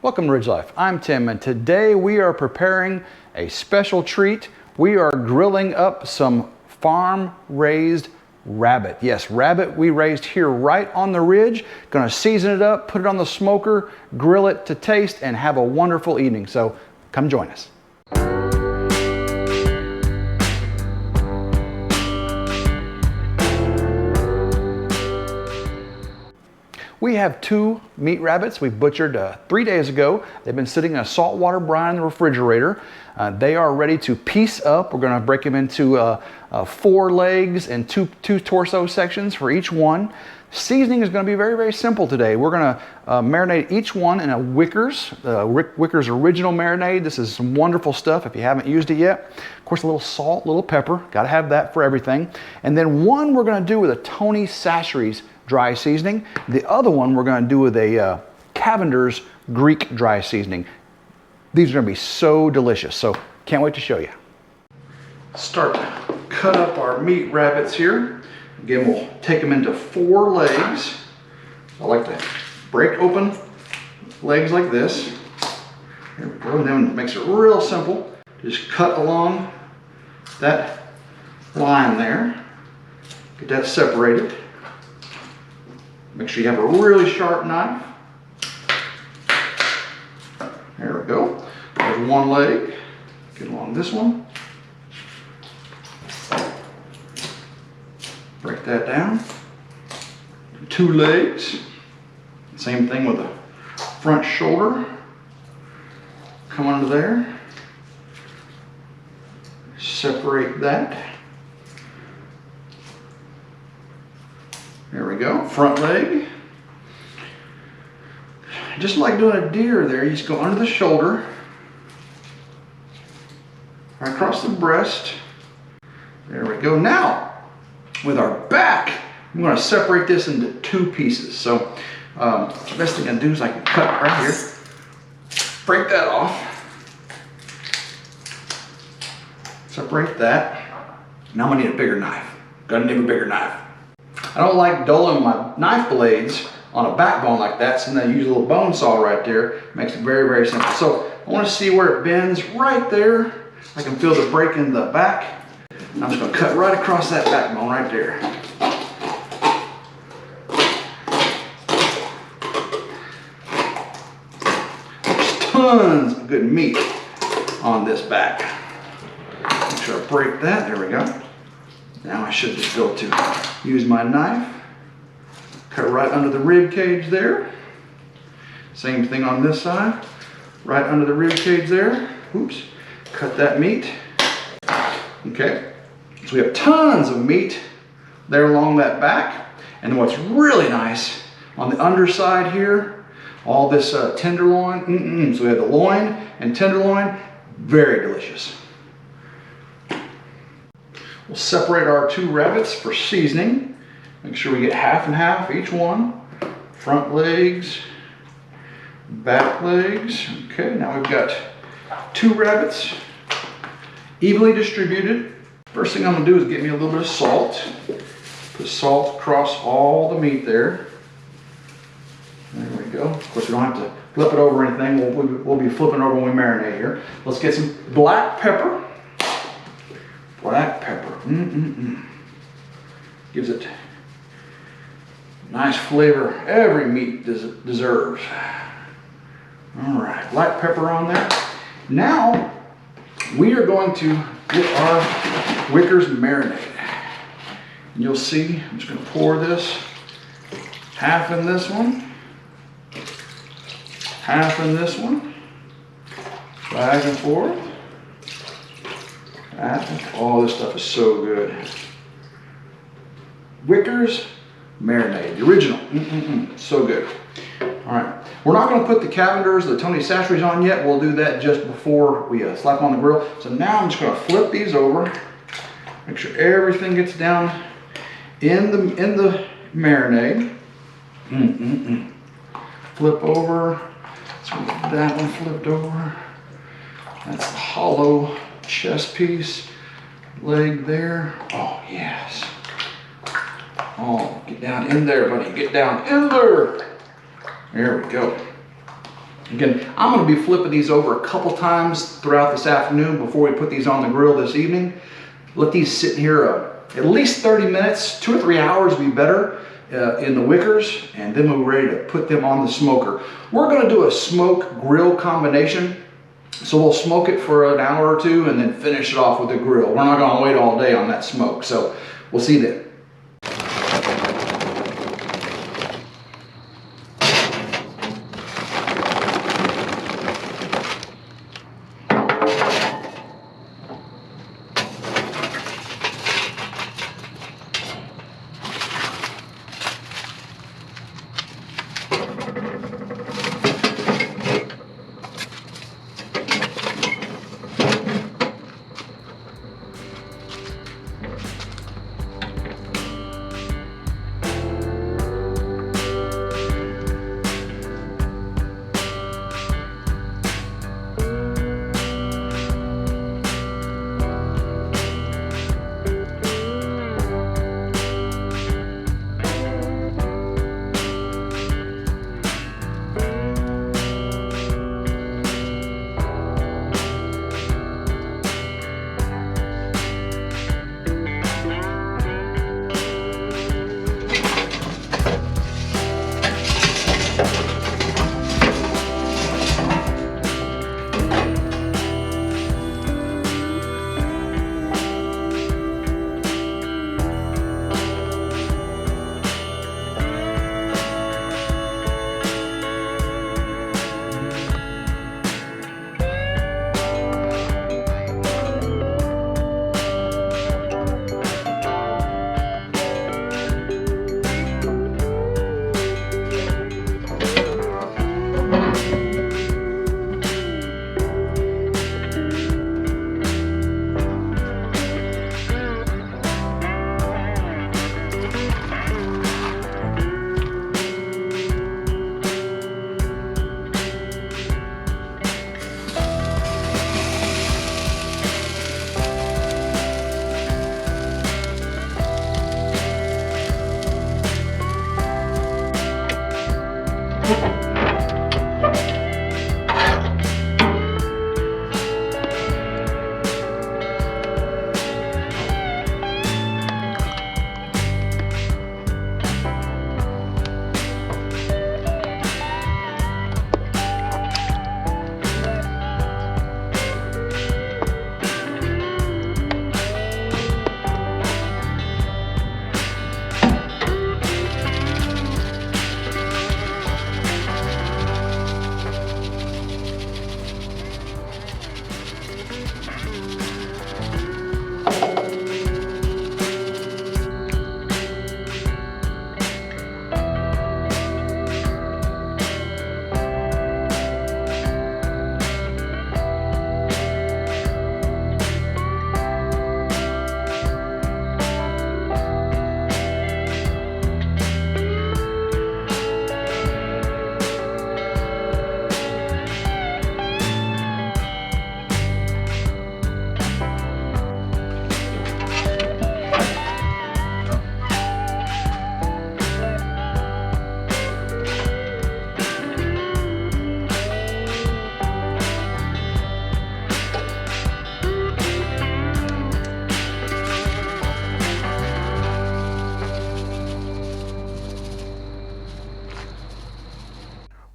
Welcome to Ridge Life. I'm Tim, and today we are preparing a special treat. We are grilling up some farm-raised rabbit. Yes, rabbit we raised here right on the ridge. Gonna season it up, put it on the smoker, grill it to taste, and have a wonderful evening. So come join us. We have two meat rabbits we butchered 3 days ago. They've been sitting in a saltwater brine in the refrigerator. They are ready to piece up. We're gonna break them into 4 legs and two torso sections for each one. Seasoning is gonna be very, very simple today. We're gonna marinate each one in a Wickers original marinade. This is some wonderful stuff if you haven't used it yet. Of course, a little salt, a little pepper. Gotta have that for everything. And then one we're gonna do with a Tony Chachere's dry seasoning. The other one we're going to do with a Cavender's Greek dry seasoning. These are going to be so delicious, so can't wait to show you. Start to cut up our meat rabbits here. Again, we'll take them into 4 legs. I like to break open legs like this. There we go, and then it makes it real simple. Just cut along that line there. Get that separated. Make sure you have a really sharp knife. There we go. There's one leg. Get along this one. Break that down. 2 legs. Same thing with the front shoulder. Come under there. Separate that. There we go, front leg. Just like doing a deer there, you just go under the shoulder, right across the breast. There we go. Now, with our back, I'm going to separate this into 2 pieces. So, the best thing I can do is I can cut right here, break that off, separate that. Now I'm going to need a bigger knife. Gotta need a bigger knife. I don't like dulling my knife blades on a backbone like that, so then I use a little bone saw right there. It makes it very, very simple. So I want to see where it bends right there. I can feel the break in the back. I'm just going to cut right across that backbone right there. There's tons of good meat on this back. Make sure I break that. There we go. Now I should just go to use my knife, cut right under the rib cage there. Same thing on this side, right under the rib cage there. Oops, cut that meat. Okay, so we have tons of meat there along that back. And what's really nice, on the underside here, all this tenderloin, so we have the loin and tenderloin, very delicious. We'll separate our 2 rabbits for seasoning. Make sure we get half and half each one. Front legs, back legs. Okay, now we've got 2 rabbits, evenly distributed. First thing I'm gonna do is get me a little bit of salt. Put salt across all the meat there. There we go. Of course, we don't have to flip it over or anything. We'll be flipping over when we marinate here. Let's get some black pepper. Black pepper, gives it nice flavor every meat deserves. All right, black pepper on there. Now, we are going to get our Wickers marinade. And you'll see, I'm just gonna pour this, half in this one, half in this one, back and forth. Oh, this stuff is so good. Wickers marinade, the original. So good. All right, we're not going to put the Cavender's, the Tony Chachere's on yet. We'll do that just before we slap them on the grill. So now I'm just going to flip these over. Make sure everything gets down in the marinade. Flip over. So we get that one flipped over. That's the hollow chest piece, leg there. Oh, yes. Oh, get down in there, buddy. Get down in there. There we go. Again, I'm going to be flipping these over a couple times throughout this afternoon before we put these on the grill this evening. Let these sit here at least 30 minutes, 2 or 3 hours would be better in the wickers, and then we're ready to put them on the smoker. We're going to do a smoke grill combination. So we'll smoke it for an hour or two and then finish it off with the grill. We're not going to wait all day on that smoke. So we'll see you then.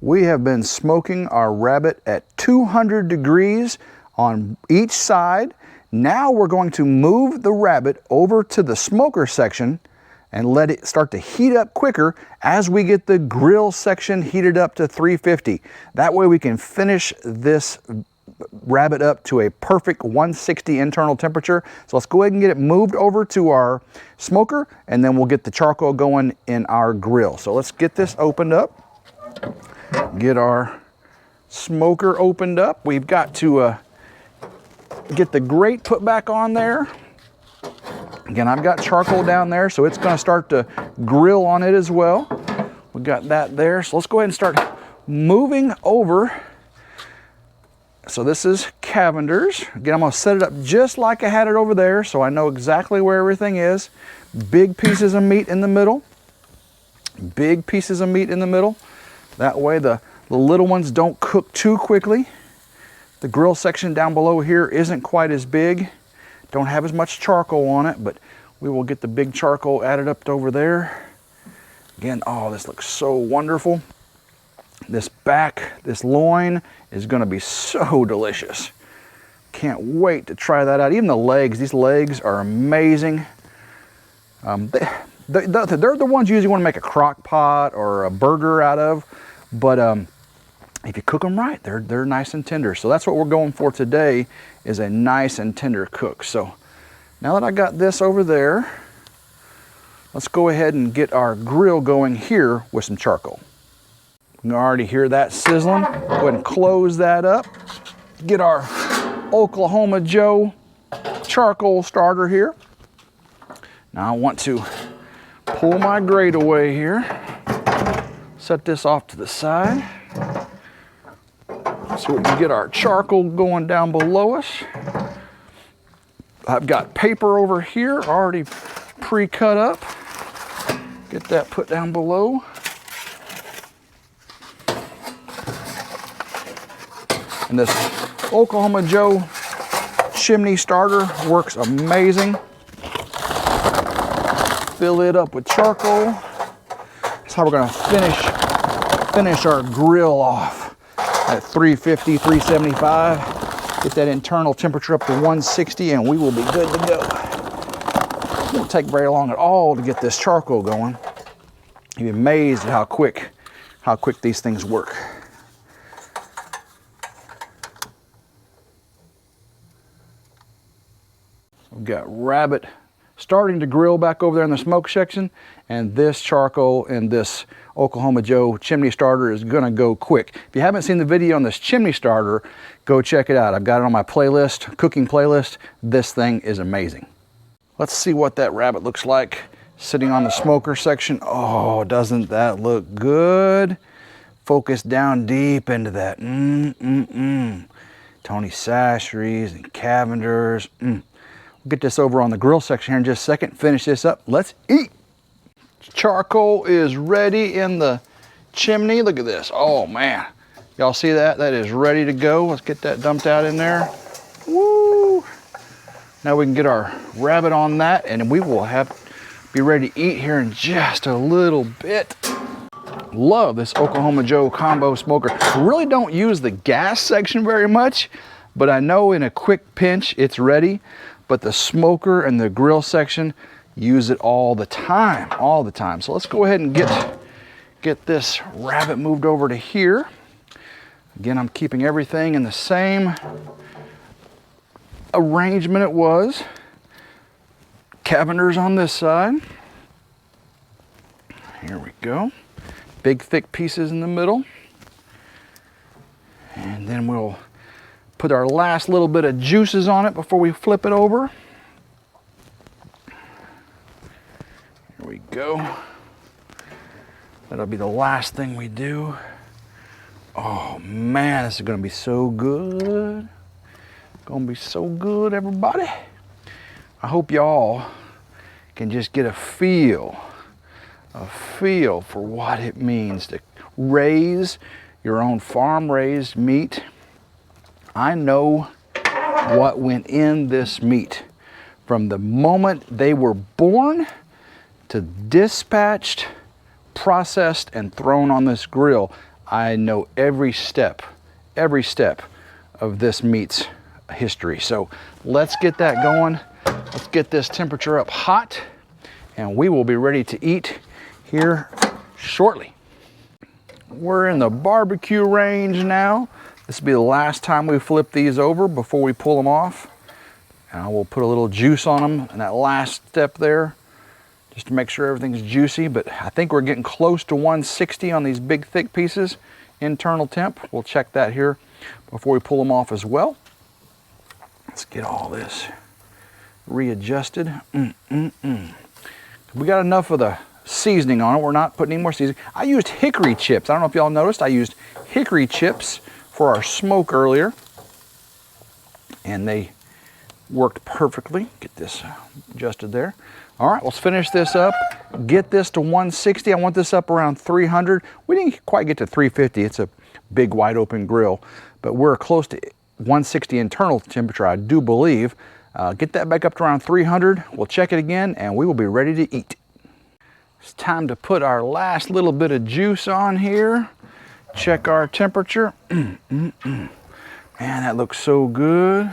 We have been smoking our rabbit at 200 degrees on each side. Now we're going to move the rabbit over to the smoker section and let it start to heat up quicker as we get the grill section heated up to 350. That way we can finish this rabbit up to a perfect 160 internal temperature. So let's go ahead and get it moved over to our smoker, and then we'll get the charcoal going in our grill. So let's get this opened up. Get our smoker opened up. We've got to get the grate put back on there. Again, I've got charcoal down there, so it's going to start to grill on it as well. We've got that there. So let's go ahead and start moving over. So this is Cavender's. Again, I'm going to set it up just like I had it over there, so I know exactly where everything is. Big pieces of meat in the middle. Big pieces of meat in the middle. That way the The little ones don't cook too quickly. The grill section down below here isn't quite as big. Don't have as much charcoal on it, but we will get the big charcoal added up over there. Again, oh, this looks so wonderful. This back, this loin is gonna be so delicious. Can't wait to try that out. Even the legs, these legs are amazing. They're the ones you usually want to make a crock pot or a burger out of, but if you cook them right, they're nice and tender. So that's what we're going for today, is a nice and tender cook. So now that I got this over there, let's go ahead and get our grill going here with some charcoal. You can already hear that sizzling. Go ahead and close that up. Get our Oklahoma Joe charcoal starter here. Now I want to pull my grate away here. Set this off to the side so we can get our charcoal going down below us. I've got paper over here already pre-cut up. Get that put down below. And this Oklahoma Joe chimney starter works amazing. Fill it up with charcoal. That's how we're gonna finish our grill off at 350, 375. Get that internal temperature up to 160 and we will be good to go. It won't take very long at all to get this charcoal going. You'll be amazed at how quick these things work. We've got rabbit starting to grill back over there in the smoke section, and this charcoal and this Oklahoma Joe chimney starter is gonna go quick. If you haven't seen the video on this chimney starter, go check it out. I've got it on my playlist, cooking playlist. This thing is amazing. Let's see what that rabbit looks like sitting on the smoker section. Oh, doesn't that look good? Focus down deep into that. Tony Chachere's and Cavender's. We'll get this over on the grill section here in just a second. Finish this up. Let's eat. Charcoal is ready in the chimney. Look at this. Oh man. Y'all see that? That is ready to go. Let's get that dumped out in there. Woo! Now we can get our rabbit on that and we will be ready to eat here in just a little bit. Love this Oklahoma Joe combo smoker. Really don't use the gas section very much, but I know in a quick pinch it's ready. But the smoker and the grill section use it all the time. So let's go ahead and get this rabbit moved over to here. Again, I'm keeping everything in the same arrangement it was. Cavender's on this side. Here we go. Big thick pieces in the middle. And then we'll put our last little bit of juices on it before we flip it over. Here we go. That'll be the last thing we do. Oh man, this is gonna be so good. Gonna be so good, everybody. I hope y'all can just get a feel for what it means to raise your own farm-raised meat. I know what went in this meat from the moment they were born to dispatched, processed, and thrown on this grill. I know every step of this meat's history. So let's get that going. Let's get this temperature up hot and we will be ready to eat here shortly. We're in the barbecue range now. This will be the last time we flip these over before we pull them off. And I will put a little juice on them in that last step there just to make sure everything's juicy. But I think we're getting close to 160 on these big thick pieces, internal temp. We'll check that here before we pull them off as well. Let's get all this readjusted. We got enough of the seasoning on it. We're not putting any more seasoning. I used hickory chips. I don't know if y'all noticed. I used hickory chips for our smoke earlier, and they worked perfectly. Get this adjusted there. All right, let's finish this up. Get this to 160. I want this up around 300. We didn't quite get to 350. It's a big wide open grill. But we're close to 160 internal temperature, I do believe. Get that back up to around 300. We'll check it again and we will be ready to eat. It's time to put our last little bit of juice on here. Check our temperature. Man, that looks so good.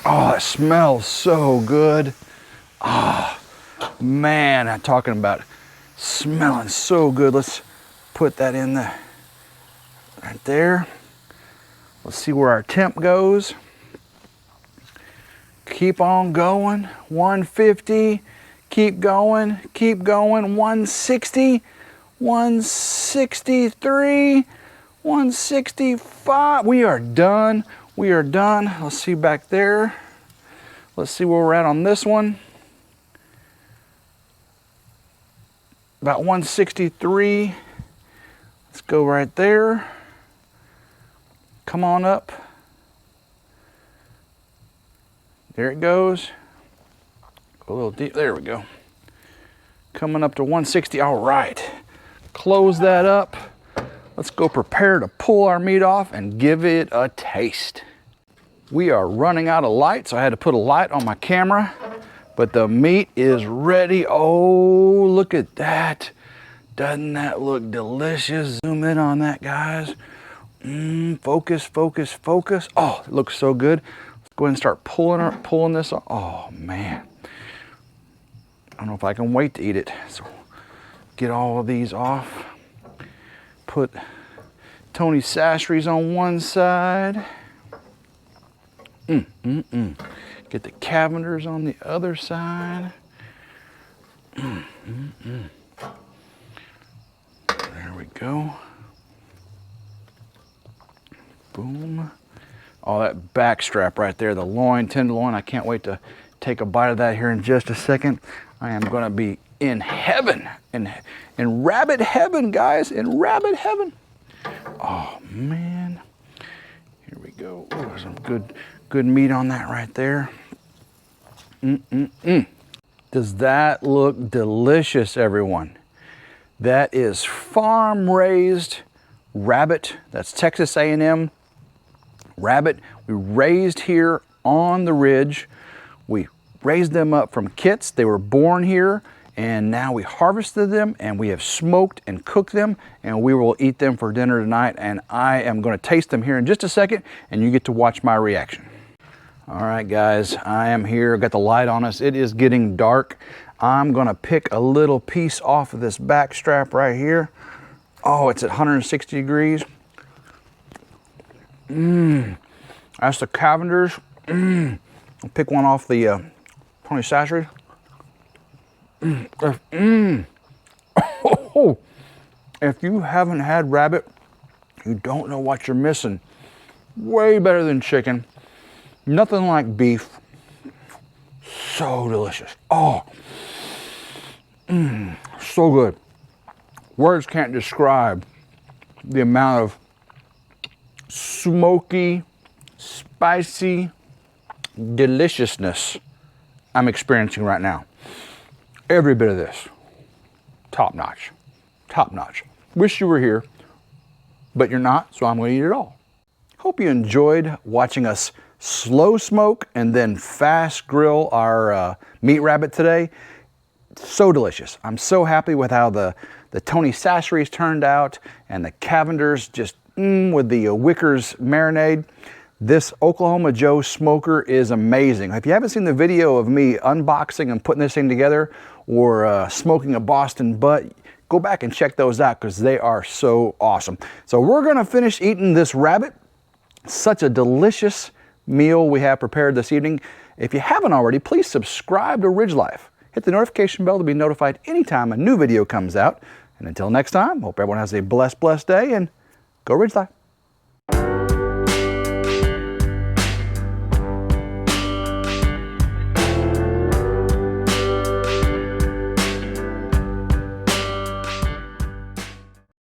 Oh, it smells so good. Oh, man, I'm talking about smelling so good. Let's put that in the right there. Let's see where our temp goes. Keep on going. 150. Keep going. Keep going. 160. 163. 165. We are done. We are done. Let's see back there. Let's see where we're at on this one. About 163. Let's go right there. Come on up. There it goes. Go a little deep. There we go. Coming up to 160. All right. Close that up. Let's go prepare to pull our meat off and give it a taste. We are running out of light, so I had to put a light on my camera, but the meat is ready. Oh, look at that. Doesn't that look delicious? Zoom in on that, guys. Focus, focus, focus. Oh, it looks so good. Let's go ahead and start pulling this off. Oh, man. I don't know if I can wait to eat it. So get all of these off. Put Tony Sachery's on one side. Get the Cavenders on the other side. There we go. Boom. Oh, that back strap right there, the loin, tenderloin. I can't wait to take a bite of that here in just a second. I am going to be in heaven, in rabbit heaven, guys, in rabbit heaven. Oh, man. Here we go. Oh, some good meat on that right there. Does that look delicious, everyone? That is farm-raised rabbit. That's Texas A&M rabbit. We raised here on the ridge. We raised them up from kits. They were born here, and now we harvested them and we have smoked and cooked them, and we will eat them for dinner tonight. And I am going to taste them here in just a second, and you get to watch my reaction. All right, guys, I am here. Got the light on us. It is getting dark. I'm going to pick a little piece off of this back strap right here. Oh, it's at 160 degrees. That's the Cavenders. I'll pick one off the Tony Sachery. Oh, if you haven't had rabbit, you don't know what you're missing. Way better than chicken. Nothing like beef. So delicious. Oh, so good. Words can't describe the amount of smoky, spicy deliciousness I'm experiencing right now. Every bit of this, top notch, top notch. Wish you were here, but you're not, so I'm going to eat it all. Hope you enjoyed watching us slow smoke and then fast grill our meat rabbit today. So delicious. I'm so happy with how the Tony Sachery's turned out, and the Cavenders just with the Wickers marinade. This Oklahoma Joe smoker is amazing. If you haven't seen the video of me unboxing and putting this thing together, or smoking a Boston butt, go back and check those out because they are so awesome. So we're gonna finish eating this rabbit. Such a delicious meal we have prepared this evening. If you haven't already, please subscribe to RidgeLife. Hit the notification bell to be notified anytime a new video comes out. And until next time, hope everyone has a blessed day, and go RidgeLife.